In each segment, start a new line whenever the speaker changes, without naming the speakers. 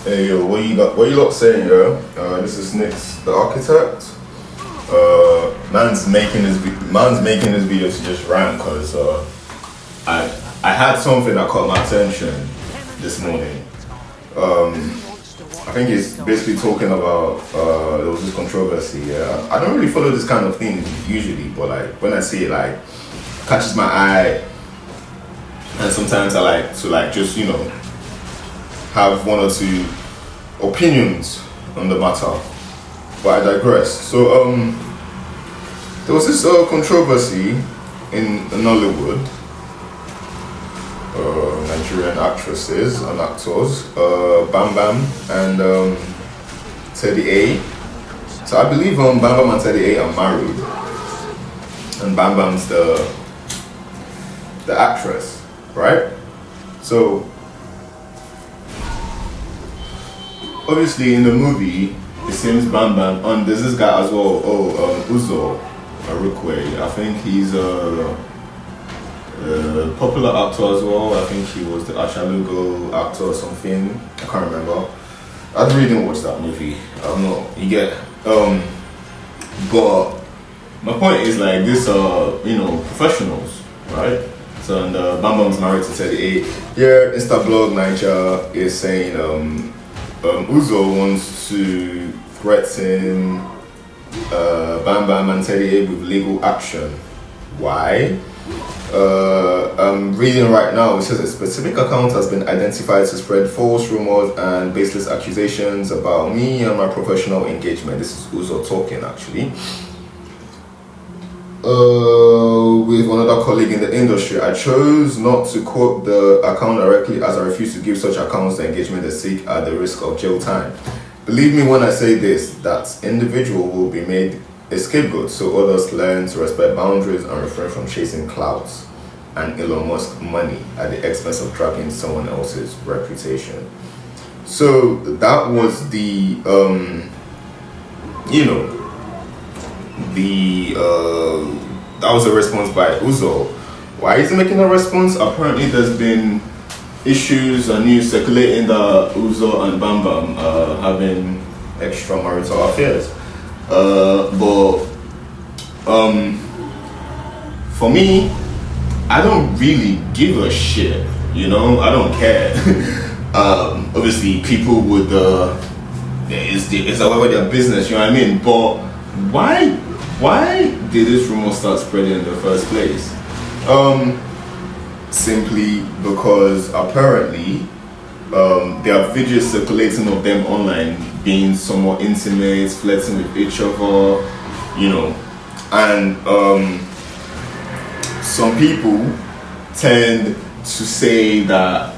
Hey yo, what you got? What you lot saying, yo? This is SnikzDarchitect. Man's making this video to just rant because I had something that caught my attention this morning. I think it's basically talking about there was this controversy. Yeah, I don't really follow this kind of thing usually, but like when I see it, like catches my eye, and sometimes I like to just have one or two opinions on the matter, but I digress. So there was this controversy in Nollywood, Nigerian actresses and actors, Bam Bam and Teddy A. So I believe Bam Bam and Teddy A are married, and Bam Bam's the actress, right? So obviously in the movie it seems Bam Bam, and there's this guy as well, Uzor Arukwe. I think he's a popular actor as well. I think he was the Ashalugo actor or something, I can't remember. I really didn't watch that movie. You get but my point is like this professionals, right? So and Bam Bam's married to Teddy A. Here Instablog Niger is saying Uzor wants to threaten Bam Bam and Teddy A with legal action. Why? I'm reading right now. It says a specific account has been identified to spread false rumors and baseless accusations about me and my professional engagement. This is Uzor talking actually. With another colleague in the industry. I chose not to quote the account directly as I refuse to give such accounts the engagement they seek at the risk of jail time. Believe me when I say this, that individual will be made a scapegoat so others learn to respect boundaries and refrain from chasing clouds and Elon Musk money at the expense of dragging someone else's reputation. So that was the that was a response by Uzor. Why is he making a response? Apparently there's been issues and news circulating that Uzor and Bam Bam having extramarital affairs. But for me, I don't really give a shit, I don't care. Obviously people would it's however their business, you know what I mean? But why did this rumor start spreading in the first place? Simply because apparently there are videos circulating of them online being somewhat intimate, flirting with each other, and some people tend to say that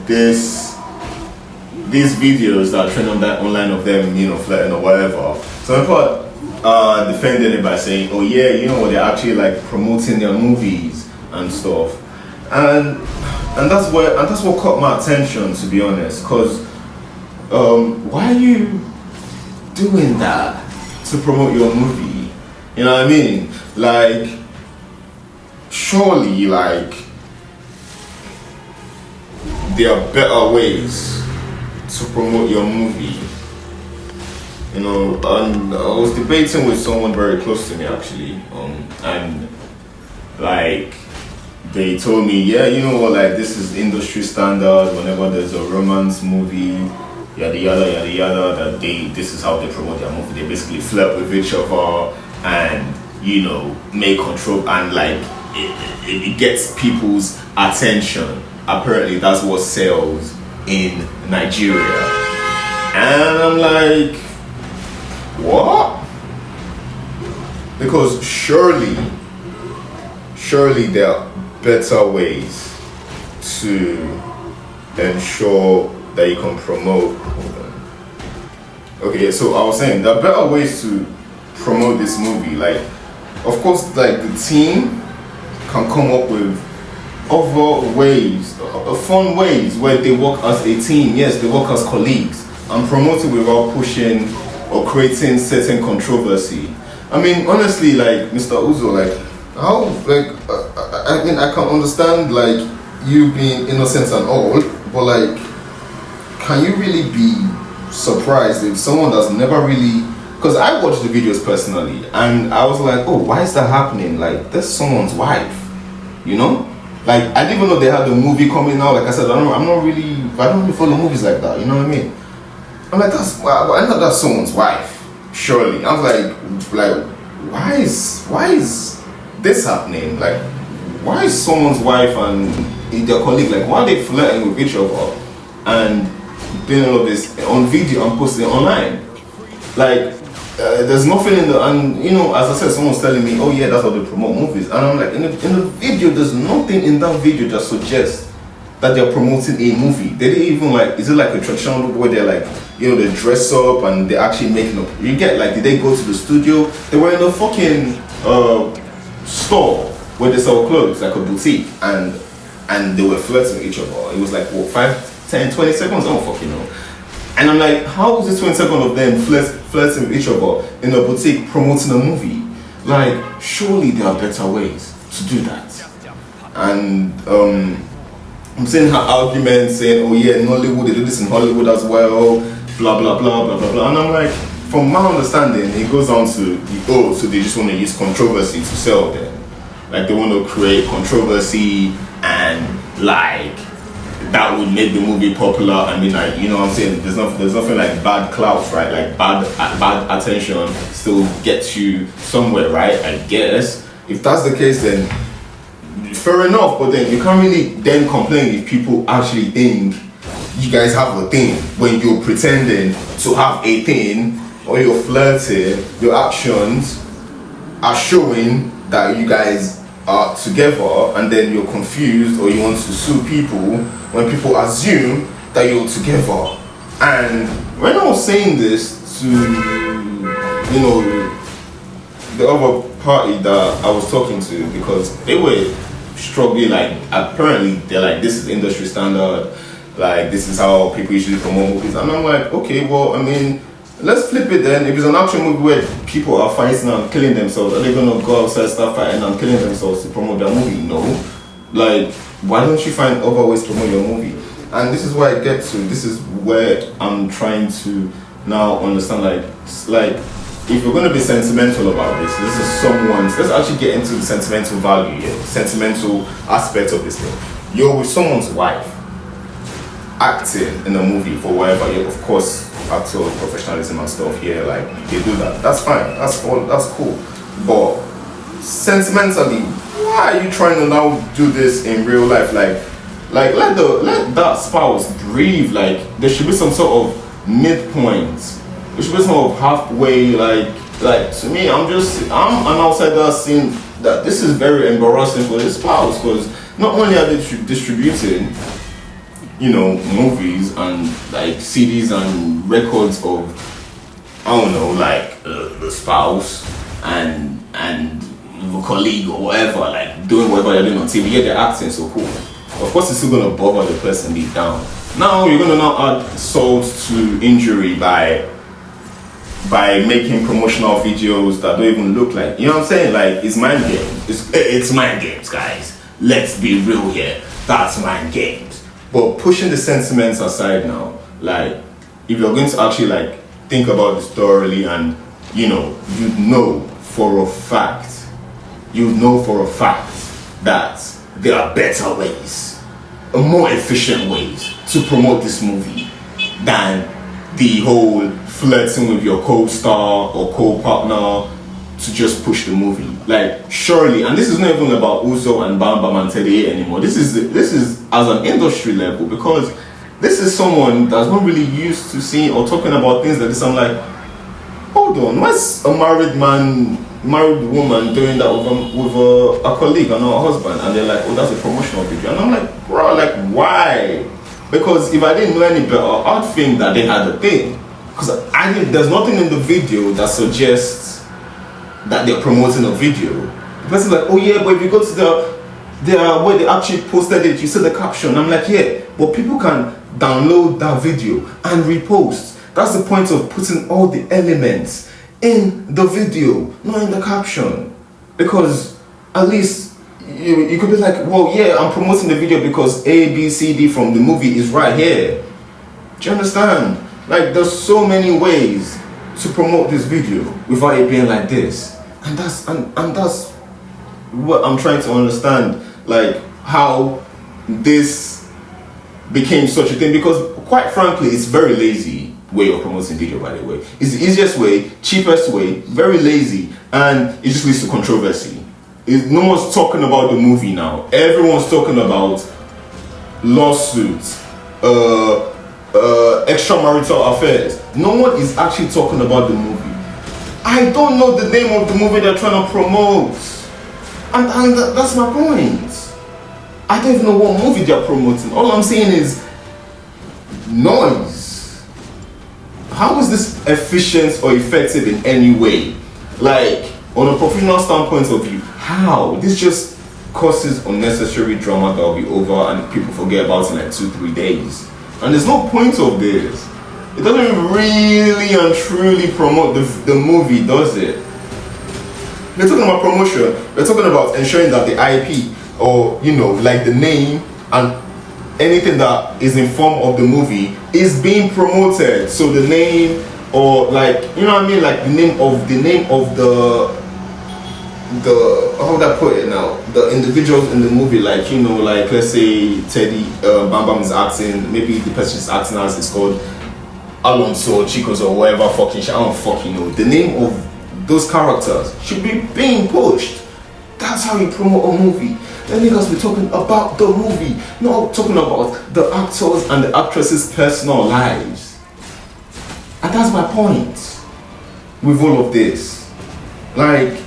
these videos that are trending online of them, flirting or whatever, some people are defending it by saying, oh yeah, they're actually like promoting their movies and stuff, and that's what caught my attention, to be honest, because why are you doing that to promote your movie? You know what I mean? Like, surely, like, there are better ways to promote your movie. And I was debating with someone very close to me actually, and like they told me, yeah, like this is industry standard. Whenever there's a romance movie, yada yada yada yada, that this is how they promote their movie. They basically flirt with each other and make control, and like it gets people's attention. Apparently that's what sells in Nigeria, and I'm like, what? Because surely there are better ways to ensure that you can promote. Okay, so I was saying there are better ways to promote this movie. Like, of course, like the team can come up with other ways, fun ways where they work as a team. Yes, they work as colleagues and promote it without pushing or creating certain controversy. I mean, honestly, like Mr. Uzor, like how, like I mean, I can understand like you being innocent and all, but like can you really be surprised if someone that's never really, because I watched the videos personally and I was like, oh, why is that happening? Like, that's someone's wife, you know? Like, I didn't even know they had a movie coming out. Like I said, I don't really follow movies like that, you know what I mean? I'm like, I know that's someone's wife, surely. I was like, why is this happening? Like, why is someone's wife and their colleague, like, why are they flirting with each other and doing all of this on video and posting it online? Like, there's nothing in the, and you know, as I said, someone's telling me, oh yeah, that's how they promote movies, and I'm like, in the video, there's nothing in that video that suggests that they're promoting a movie. They didn't even like, is it like a traditional movie where they're like, you know, they dress up and they're actually making up, you get, like, did they go to the studio? They were in a fucking store where they sell clothes, like a boutique, and they were flirting with each other. It was like, what, 5, 10, 20 seconds? I don't fucking know. And I'm like, how was it 20 seconds of them flirting with each other in a boutique promoting a movie? Like, surely there are better ways to do that. And I'm seeing her arguments saying, oh yeah, in Hollywood, they do this in Hollywood as well, blah, blah, blah, blah, blah, blah. And I'm like, from my understanding, it goes down to, oh, so they just want to use controversy to sell them. Like, they want to create controversy and, like, that would make the movie popular. I mean, like, you know what I'm saying? There's nothing like bad clout, right? Like, bad attention still gets you somewhere, right? I guess. If that's the case, then fair enough, but then you can't really then complain if people actually think you guys have a thing when you're pretending to have a thing, or you're flirting. Your actions are showing that you guys are together, and then you're confused or you want to sue people when people assume that you're together. And when I was saying this to, you know, the other party that I was talking to, because they were struggling, like, apparently they're like, this is industry standard, like, this is how people usually promote movies. And I'm like, okay, well, I mean, let's flip it then. If it's an action movie where people are fighting and killing themselves, are they gonna go outside, start fighting and killing themselves to promote their movie? No. Like, why don't you find other ways to promote your movie? And this is where I get to, this is where I'm trying to now understand, like, if you're going to be sentimental about this is someone's, let's actually get into the sentimental value here, sentimental aspect of this thing. You're with someone's wife, acting in a movie for whatever, yeah, of course, actor professionalism and stuff here, like, they do that, that's fine, that's cool. But sentimentally, why are you trying to now do this in real life? Like let that spouse breathe. Like, there should be some sort of midpoint. There should be some sort of halfway. Like to me, I'm an outsider seeing that this is very embarrassing for this spouse, because not only are they distributing, you know, movies and like CDs and records of, I don't know, like the spouse and a colleague or whatever, like doing whatever they're doing on TV. Yeah, they're acting so cool. Of course, it's still gonna bother the person deep down. Now you're gonna now add salt to injury by making promotional videos that don't even look like. You know what I'm saying? Like, it's mind games. It's mind games, guys. Let's be real here. That's mind games. But pushing the sentiments aside now, like, if you're going to actually like think about this thoroughly, and you know for a fact that there are better ways, more efficient ways to promote this movie than the whole flirting with your co-star or co-partner to just push the movie. Like, surely, and this is not even about Uzor and Bam Bam and Teddy anymore. This is as an industry level, because this is someone that's not really used to seeing or talking about things like this. I'm like, hold on, why's a married woman doing that with a colleague and her husband? And they're like, oh, that's a promotional video. And I'm like, bro, like, why? Because if I didn't know any better, I'd think that they had a thing. Because there's nothing in the video that suggests that they're promoting a video. The person's like, oh yeah, but if you go to the where they actually posted it, you see the caption. I'm like, yeah, but people can download that video and repost. That's the point of putting all the elements in the video, not in the caption. Because at least you could be like, well, yeah, I'm promoting the video because A, B, C, D from the movie is right here. Do you understand? Like, there's so many ways to promote this video without it being like this. And that's what I'm trying to understand, like how this became such a thing, because quite frankly it's very lazy way of promoting video, by the way. It's the easiest way, cheapest way, very lazy, and it just leads to controversy. No one's talking about the movie now. Everyone's talking about lawsuits, extramarital affairs. No one is actually talking about the movie. I don't know the name of the movie they're trying to promote, and that's my point. I don't even know what movie they're promoting. All I'm saying is noise. How is this efficient or effective in any way? Like, on a professional standpoint of view, how? This just causes unnecessary drama that will be over and people forget about it in like 2-3 days. And there's no point of this. It doesn't really and truly promote the movie, does it? They're talking about promotion. They're talking about ensuring that the IP, or you know, like the name and anything that is in form of the movie is being promoted. So the name, or like, you know what I mean, like the name of the how would I put it now, the individuals in the movie, like, you know, like let's say Teddy Bam Bam is acting, maybe the person is acting as is called Alonso, Chicos, or whatever fucking shit, I don't fucking know. The name of those characters should be being pushed. That's how you promote a movie. Then niggas be talking about the movie, not talking about the actors and the actresses' personal lives. And that's my point with all of this. Like,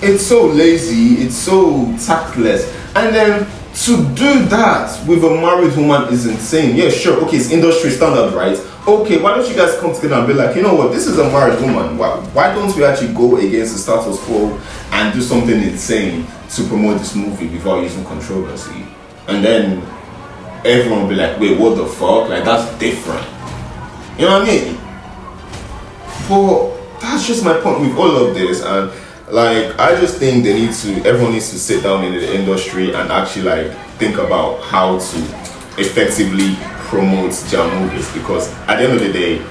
it's so lazy, it's so tactless. And then to do that with a married woman is insane. Yeah, sure, okay, it's industry standard, right? Okay, why don't you guys come together and be like, you know what, this is a married woman. Why don't we actually go against the status quo and do something insane to promote this movie without using controversy? And then everyone will be like, wait, what the fuck? Like, that's different. You know what I mean? But that's just my point with all of this. And like, I just think everyone needs to sit down in the industry and actually like think about how to effectively promote their movies, because at the end of the day,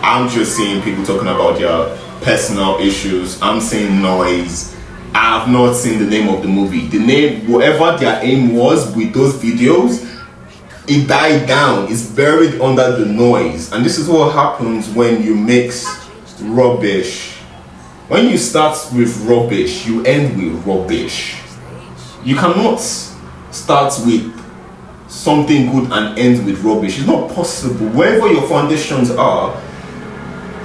I'm just seeing people talking about their personal issues. I'm seeing noise. I have not seen the name of the movie. The name, whatever their aim was with those videos, it died down. It's buried under the noise. And this is what happens when you mix rubbish. When you start with rubbish, you end with rubbish. You cannot start with something good and end with rubbish. It's not possible. Wherever your foundations are,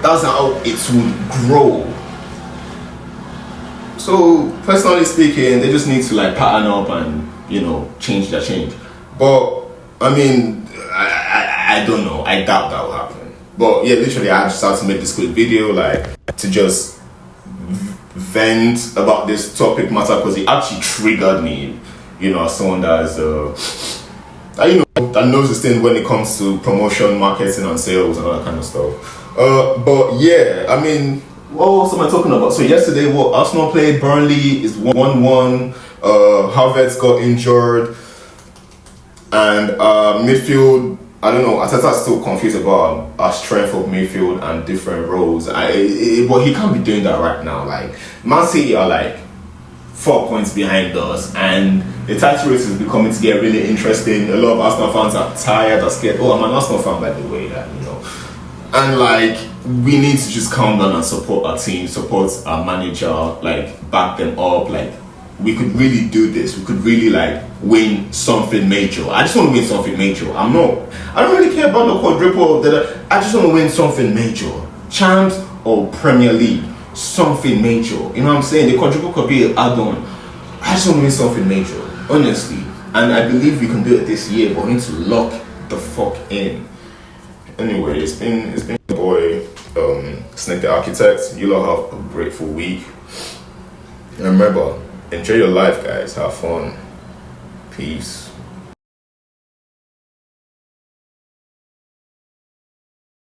that's how it would grow. So personally speaking, they just need to like pattern up and, you know, change. But I mean, I don't know. I doubt that will happen. But yeah, literally, I just had to make this quick video, like, to just vent about this topic matter, because it actually triggered me, you know, as someone that is that knows this thing when it comes to promotion, marketing and sales and all that kind of stuff. But yeah, I mean, what else am I talking about? So yesterday, Arsenal played Burnley, is 1-1. Havertz got injured, and midfield, I don't know, Arteta's still confused about our strength of midfield and different roles. But he can't be doing that right now. Like, Man City are like 4 points behind us, and the title race is becoming to get really interesting. A lot of Arsenal fans are tired, are scared. Oh, I'm an Arsenal fan, by the way, that, you know. And like, we need to just calm down and support our team, support our manager, like back them up. Like, we could really do this. We could really like win something major. I just want to win something major. I don't really care about the quadruple. I just want to win something major. Champs or Premier League, something major. You know what I'm saying? The quadruple could be an add-on. I just want to win something major, honestly. And I believe we can do it this year, but we need to lock the fuck in. Anyway, it's been your boy, SnikzDarchitekt. You all have a grateful week. And remember, enjoy your life, guys. Have fun. Peace.